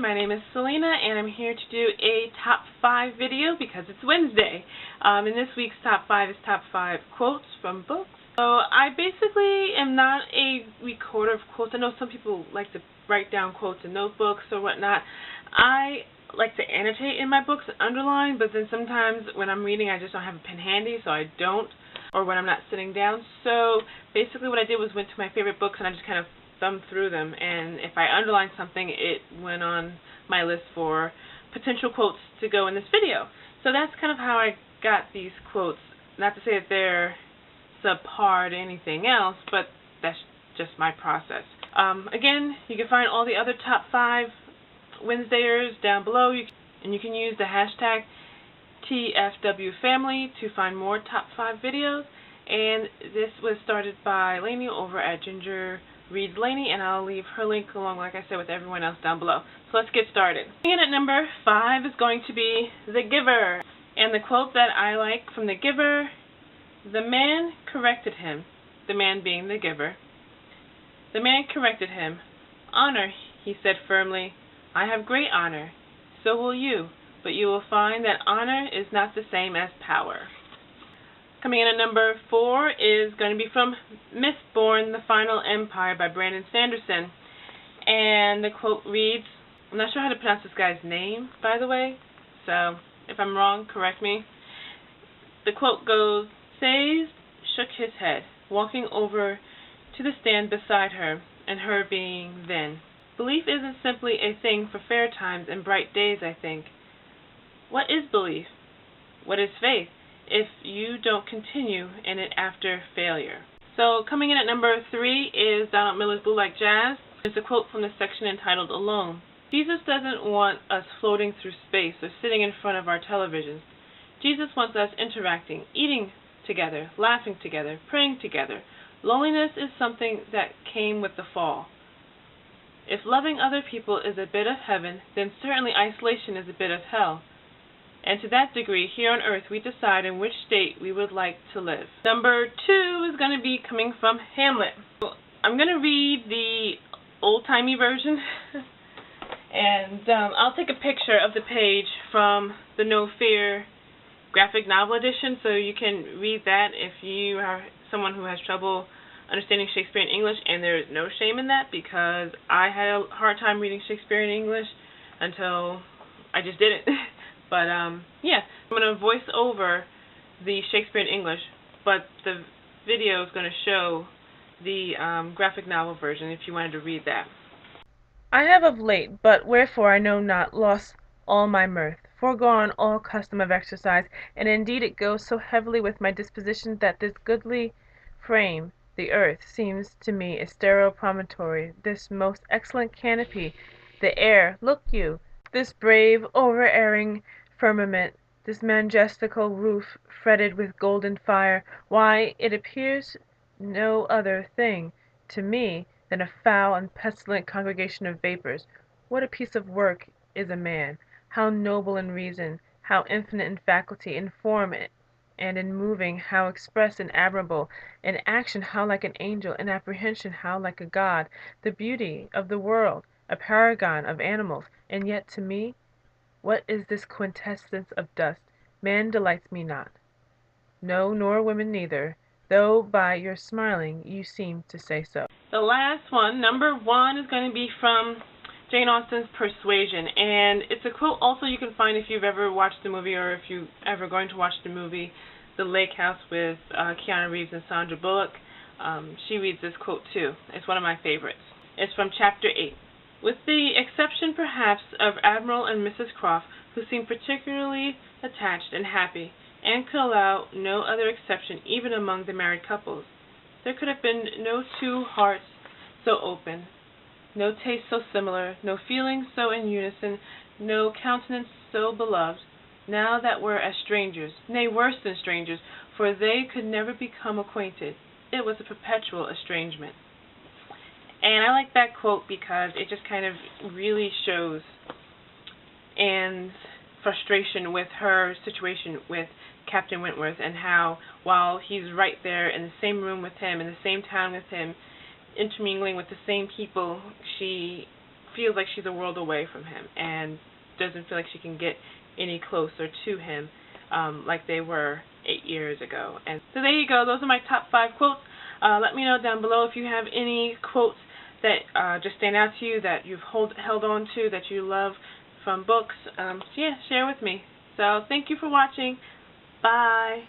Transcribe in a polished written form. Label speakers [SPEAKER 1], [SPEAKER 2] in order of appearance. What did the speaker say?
[SPEAKER 1] my name is Selena and I'm here to do a top 5 video because it's Wednesday. And this week's top 5 is top 5 quotes from books. So I basically am not a recorder of quotes. I know some people like to write down quotes in notebooks or whatnot. I like to annotate in my books and underline, but then sometimes when I'm reading I just don't have a pen handy, so I don't, or when I'm not sitting down. So basically what I did was went to my favorite books and I just kind of thumbed through them, and if I underlined something, it went on my list for potential quotes to go in this video. So that's kind of how I got these quotes. Not to say that they're subpar to anything else, but that's just my process. Again, you can find all the other top 5 Wednesdayers down below, and you can use the hashtag TFWFamily to find more top 5 videos. And this was started by Lainey over at Ginger Reads Lainey, and I'll leave her link along, like I said, with everyone else down below. So let's get started. And at number 5 is going to be The Giver. And the quote that I like from The Giver: "The man corrected him," the man being the giver. "The man corrected him. 'Honor,' he said firmly. 'I have great honor. So will you, but you will find that honor is not the same as power.'" Coming in at number 4 is going to be from Mistborn, The Final Empire by Brandon Sanderson. And the quote reads, I'm not sure how to pronounce this guy's name, by the way, so if I'm wrong, correct me. The quote goes, "Sayes shook his head, walking over to the stand beside her, and her being then. Belief isn't simply a thing for fair times and bright days, I think. What is belief? What is faith, if you don't continue in it after failure?" So coming in at number 3 is Donald Miller's Blue Like Jazz. It's a quote from the section entitled Alone. "Jesus doesn't want us floating through space or sitting in front of our televisions. Jesus wants us interacting, eating together, laughing together, praying together. Loneliness is something that came with the fall. If loving other people is a bit of heaven, then certainly isolation is a bit of hell. And to that degree, here on earth, we decide in which state we would like to live." Number 2 is going to be coming from Hamlet. I'm going to read the old-timey version, and I'll take a picture of the page from the No Fear graphic novel edition, so you can read that if you are someone who has trouble understanding Shakespeare in English, and there is no shame in that, because I had a hard time reading Shakespeare in English until I just didn't. But, yeah, I'm going to voice over the Shakespeare in English, but the video is going to show the graphic novel version if you wanted to read that. "I have of late, but wherefore I know not, lost all my mirth, foregone all custom of exercise, and indeed it goes so heavily with my disposition that this goodly frame, the earth, seems to me a sterile promontory, this most excellent canopy, the air, look you, this brave over-erring firmament, this majestical roof fretted with golden fire, why, it appears no other thing to me than a foul and pestilent congregation of vapors. What a piece of work is a man! How noble in reason, how infinite in faculty, in form and in moving, how express and admirable, in action how like an angel, in apprehension how like a god, the beauty of the world, a paragon of animals, and yet to me, what is this quintessence of dust? Man delights me not. No, nor women neither, though by your smiling you seem to say so." The last one, number 1, is going to be from Jane Austen's Persuasion, and it's a quote also you can find if you've ever watched the movie, or if you're ever going to watch the movie The Lake House with Keanu Reeves and Sandra Bullock. She reads this quote too. It's one of my favorites. It's from chapter 8. "With the exception perhaps of Admiral and Mrs. Croft, who seem particularly attached and happy, and could allow no other exception even among the married couples, there could have been no two hearts so open, no taste so similar, no feelings so in unison, no countenance so beloved, now that were as strangers, nay, worse than strangers, for they could never become acquainted. It was a perpetual estrangement." And I like that quote because it just kind of really shows Anne's frustration with her situation with Captain Wentworth, and how while he's right there in the same room with him, in the same town with him, intermingling with the same people, she feels like she's a world away from him and doesn't feel like she can get any closer to him like they were 8 years ago. And so there you go. Those are my top 5 quotes. Let me know down below if you have any quotes that just stand out to you, that you've held on to, that you love from books. So yeah, share with me. So thank you for watching. Bye.